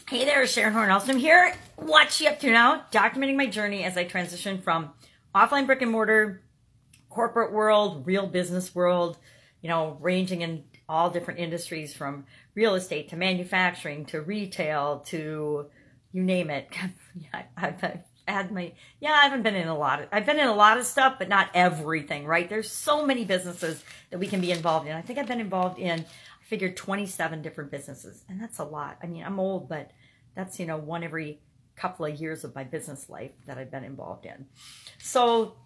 Hey there, Sharon Horne-Ellstrom here. What you up to now? Documenting my journey as I transition from offline brick and mortar, corporate world, real business world, ranging in all different industries from real estate to manufacturing to retail to you name it. I've been in a lot of stuff, but not everything, right? There's so many businesses that we can be involved in. I think I've been involved in, I figured 27 different businesses, and that's a lot. I mean, I'm old, but that's, one every couple of years of my business life that I've been involved in. So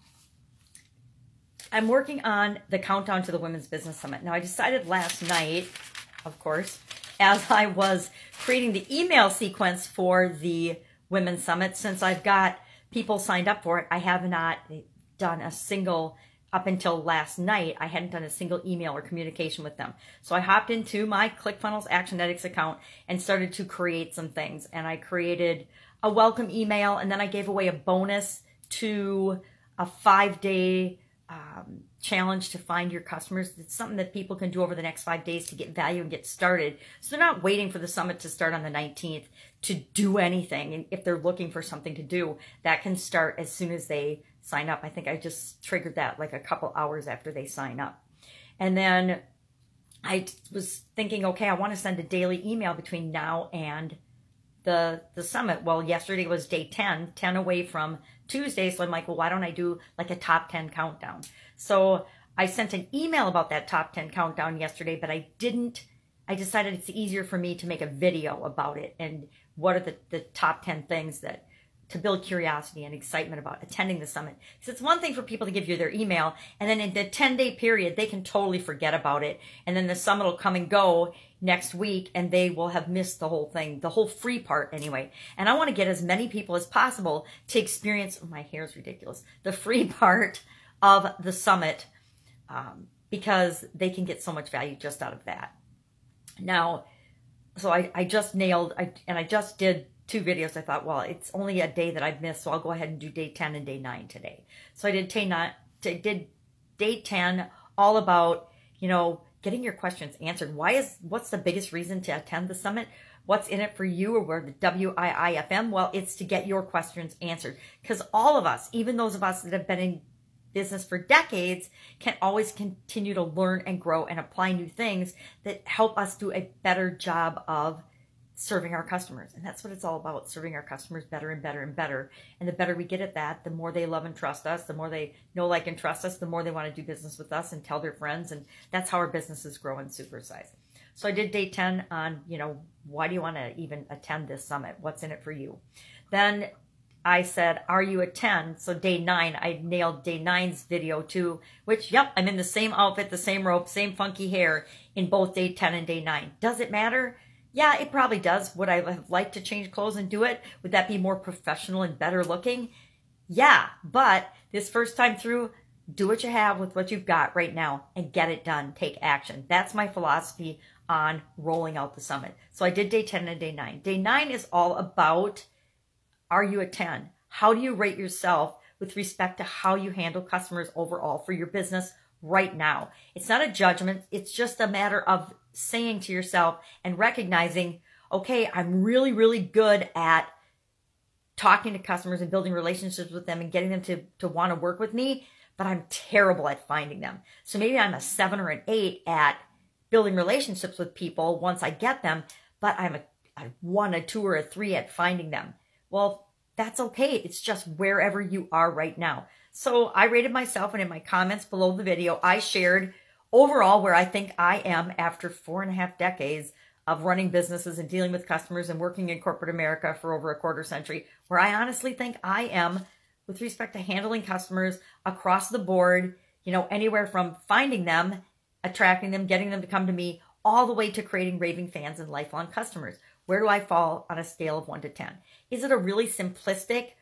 I'm working on the countdown to the Women's Business Summit. Now, I decided last night, of course, as I was creating the email sequence for the Women's Summit, since I've got people signed up for it, I have not done a single, up until last night, I hadn't done a single email or communication with them. So I hopped into my ClickFunnels Actionetics account and started to create some things. And I created a welcome email, and then I gave away a bonus to a 5-day challenge to find your customers. It's something that people can do over the next 5 days to get value and get started. So they're not waiting for the summit to start on the 19th to do anything. And if they're looking for something to do, that can start as soon as they sign up. I think I just triggered that like a couple hours after they sign up. And then I was thinking, okay, I want to send a daily email between now and the summit. Well, yesterday was day 10 away from Tuesday. So I'm like, well, why don't I do like a top 10 countdown? So I sent an email about that top 10 countdown yesterday, but I decided it's easier for me to make a video about it. And what are the top 10 things that to build curiosity and excitement about attending the summit. Because it's one thing for people to give you their email, and then in the 10-day period, they can totally forget about it. And then the summit will come and go next week, and they will have missed the whole thing, the whole free part anyway. And I want to get as many people as possible to experience, oh, my hair's ridiculous, the free part of the summit, because they can get so much value just out of that. Now, so I just did 2 videos. I thought, well, it's only a day that I've missed, so I'll go ahead and do day 10 and day 9 today. So I did day 10 all about, getting your questions answered. What's the biggest reason to attend the summit? What's in it for you, or where the WIIFM? Well, it's to get your questions answered, because all of us, even those of us that have been in business for decades, can always continue to learn and grow and apply new things that help us do a better job of serving our customers. And that's what it's all about, serving our customers better and better and better. And the better we get at that, the more they love and trust us, the more they know, like, and trust us, the more they want to do business with us and tell their friends. And that's how our businesses grow and supersize. So I did day 10 on, why do you want to even attend this summit? What's in it for you? Then I said, are you a 10? So day 9, I nailed day 9's video too, which, yep, I'm in the same outfit, the same rope, same funky hair in both day 10 and day 9. Does it matter? Yeah, it probably does. Would I have liked to change clothes and do it? Would that be more professional and better looking? Yeah, but this first time through, do what you have with what you've got right now and get it done. Take action. That's my philosophy on rolling out the summit. So I did day 10 and day 9. Day 9 is all about, are you a 10? How do you rate yourself with respect to how you handle customers overall for your business right now? It's not a judgment. It's just a matter of saying to yourself and recognizing, okay, I'm really, really good at talking to customers and building relationships with them and getting them to want to work with me, but I'm terrible at finding them. So maybe I'm a 7 or an 8 at building relationships with people once I get them, but I'm a 1, a 2, or a 3 at finding them. Well, that's okay. It's just wherever you are right now. So I rated myself, and in my comments below the video, I shared overall where I think I am after 4.5 decades of running businesses and dealing with customers and working in corporate America for over a quarter century, where I honestly think I am with respect to handling customers across the board, anywhere from finding them, attracting them, getting them to come to me, all the way to creating raving fans and lifelong customers. Where do I fall on a scale of 1 to 10? Is it a really simplistic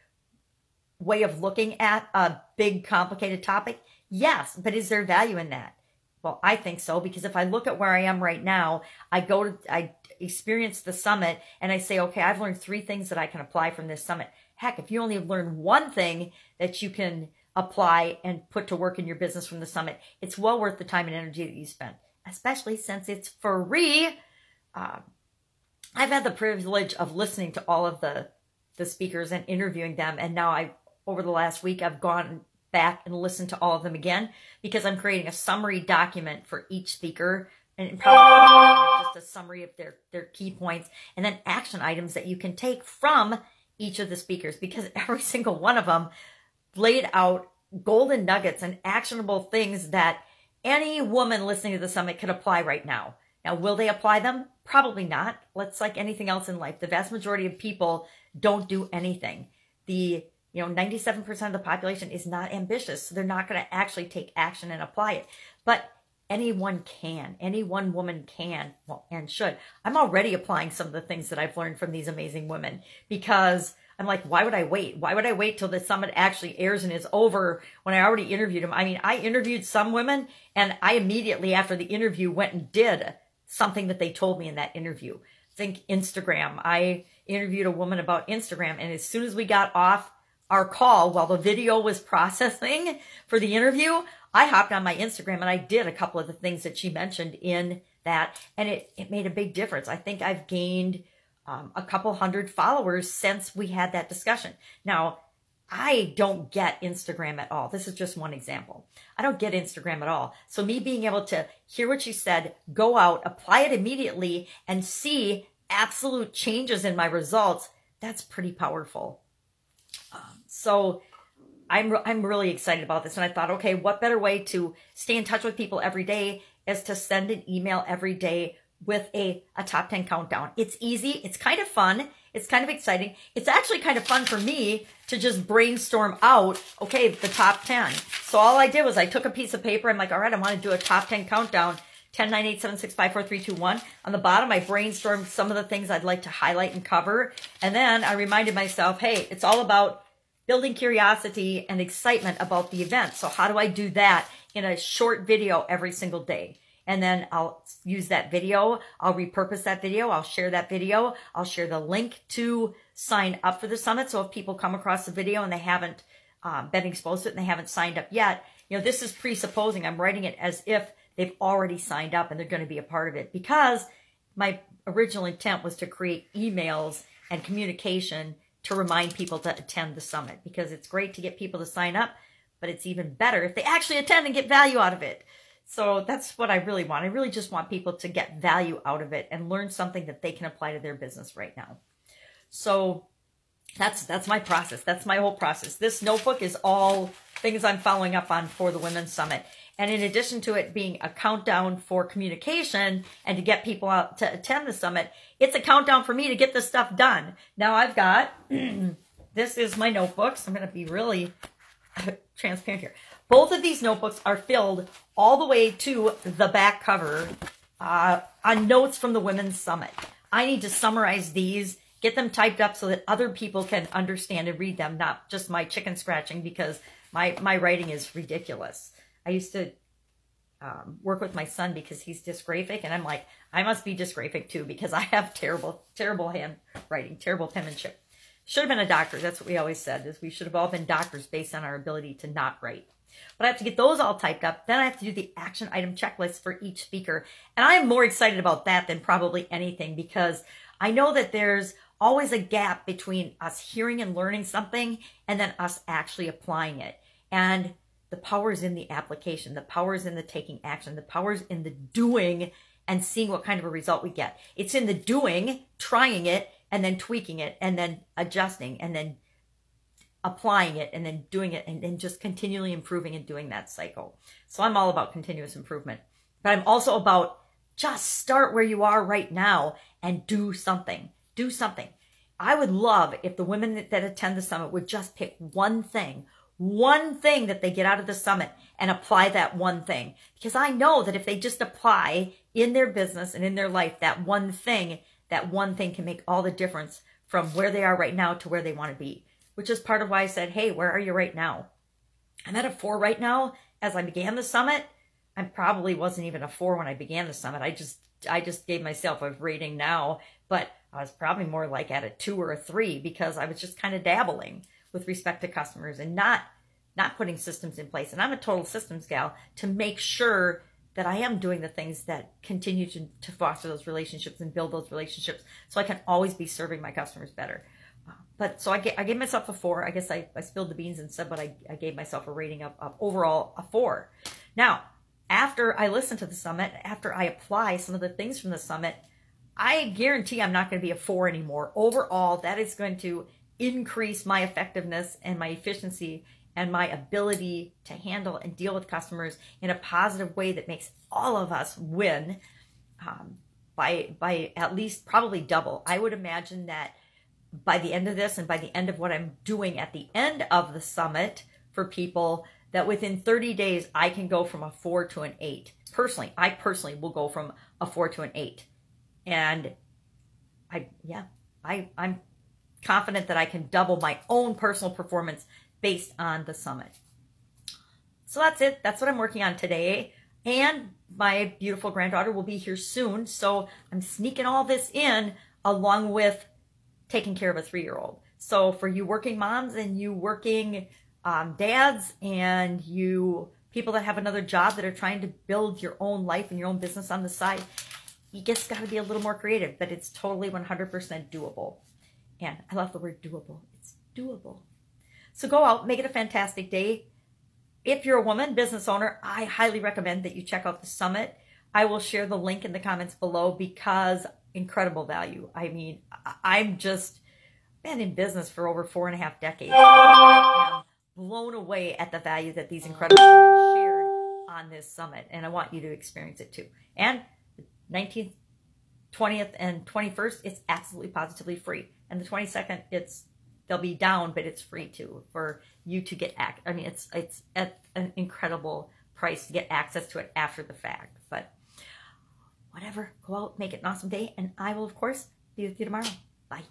way of looking at a big, complicated topic? Yes, but is there value in that? Well, I think so, because if I look at where I am right now, I experience the summit and I say, okay, I've learned 3 things that I can apply from this summit. Heck, if you only learn 1 thing that you can apply and put to work in your business from the summit, it's well worth the time and energy that you spent, especially since it's free. I'm I've had the privilege of listening to all of the speakers and interviewing them. And now over the last week, I've gone back and listened to all of them again because I'm creating a summary document for each speaker and probably just a summary of their key points and then action items that you can take from each of the speakers, because every single one of them laid out golden nuggets and actionable things that any woman listening to the summit could apply right now. Now, will they apply them? Probably not. Let's like anything else in life. The vast majority of people don't do anything. 97% of the population is not ambitious, so they're not going to actually take action and apply it. But anyone can. Any one woman can, well, and should. I'm already applying some of the things that I've learned from these amazing women because I'm like, why would I wait? Why would I wait till the summit actually airs and is over when I already interviewed them? I mean, I interviewed some women and I immediately after the interview went and did something that they told me in that interview. Think Instagram. I interviewed a woman about Instagram, and as soon as we got off our call while the video was processing for the interview, I hopped on my Instagram and I did a couple of the things that she mentioned in that, and it made a big difference. I think I've gained a couple hundred followers since we had that discussion. Now, I don't get Instagram at all. This is just one example. I don't get Instagram at all. So me being able to hear what she said, go out, apply it immediately, and see absolute changes in my results, that's pretty powerful. So I'm really excited about this. And I thought, okay, what better way to stay in touch with people every day is to send an email every day with a top 10 countdown. It's easy. It's kind of fun. It's kind of exciting. It's actually kind of fun for me to just brainstorm out, okay, the top 10. So all I did was I took a piece of paper. I'm like, all right, I want to do a top 10 countdown. 10, 9, 8, 7, 6, 5, 4, 3, 2, 1. On the bottom, I brainstormed some of the things I'd like to highlight and cover. And then I reminded myself, hey, it's all about building curiosity and excitement about the event. So how do I do that in a short video every single day? And then I'll use that video. I'll repurpose that video. I'll share that video. I'll share the link to sign up for the summit. So if people come across the video and they haven't been exposed to it and they haven't signed up yet, this is presupposing I'm writing it as if they've already signed up and they're going to be a part of it, because my original intent was to create emails and communication to remind people to attend the summit, because it's great to get people to sign up, but it's even better if they actually attend and get value out of it. So that's what I really want. I really just want people to get value out of it and learn something that they can apply to their business right now. So that's my process. That's my whole process. This notebook is all things I'm following up on for the Women's Summit. And in addition to it being a countdown for communication and to get people out to attend the summit, it's a countdown for me to get this stuff done. Now I've got, this is my notebooks. I'm going to be really transparent here. Both of these notebooks are filled all the way to the back cover on notes from the Women's Summit. I need to summarize these, get them typed up so that other people can understand and read them, not just my chicken scratching, because my writing is ridiculous. I used to work with my son because he's dysgraphic, and I'm like, I must be dysgraphic too because I have terrible handwriting, terrible penmanship. Should have been a doctor. That's what we always said, is we should have all been doctors based on our ability to not write. But I have to get those all typed up. Then I have to do the action item checklist for each speaker. And I'm more excited about that than probably anything, because I know that there's always a gap between us hearing and learning something and then us actually applying it. And the power is in the application. The power is in the taking action. The power is in the doing and seeing what kind of a result we get. It's in the doing, trying it, and then tweaking it, and then adjusting, and then applying it, and then doing it, and then just continually improving and doing that cycle. So I'm all about continuous improvement. But I'm also about just start where you are right now and do something. Do something. I would love if the women that attend the summit would just pick one thing that they get out of the summit and apply that one thing. Because I know that if they just apply in their business and in their life that one thing can make all the difference from where they are right now to where they want to be. Which is part of why I said, hey, where are you right now? I'm at a 4 right now. As I began the summit, I probably wasn't even a 4 when I began the summit. I just gave myself a rating now, but I was probably more like at a 2 or a 3 because I was just kind of dabbling with respect to customers and not putting systems in place. And I'm a total systems gal to make sure that I am doing the things that continue to foster those relationships and build those relationships, so I can always be serving my customers better. But so I gave myself a 4. I guess I spilled the beans and said, but I gave myself a rating of overall a 4. Now, after I listen to the summit, after I apply some of the things from the summit, I guarantee I'm not going to be a 4 anymore. Overall, that is going to increase my effectiveness and my efficiency and my ability to handle and deal with customers in a positive way that makes all of us win by at least probably double. I would imagine that by the end of this and by the end of what I'm doing at the end of the summit for people, that within 30 days, I can go from a 4 to an 8. Personally, I personally will go from a 4 to an 8. And I'm confident that I can double my own personal performance based on the summit. So that's it. That's what I'm working on today. And my beautiful granddaughter will be here soon. So I'm sneaking all this in along with taking care of a 3-year-old. So for you working moms and you working dads and you people that have another job that are trying to build your own life and your own business on the side, you just got to be a little more creative, but it's totally 100% doable. And I love the word doable. It's doable. So go out, make it a fantastic day. If you're a woman, business owner, I highly recommend that you check out the summit. I will share the link in the comments below because incredible value. I mean, I'm just been in business for over 4.5 decades. I am blown away at the value that these incredible women shared on this summit. And I want you to experience it too. And 19th, 20th, and 21st, it's absolutely positively free. And the 22nd, they'll be down, but it's free too for you to get I mean, it's at an incredible price to get access to it after the fact. But whatever, go out, make it an awesome day, and I will, of course, be with you tomorrow. Bye.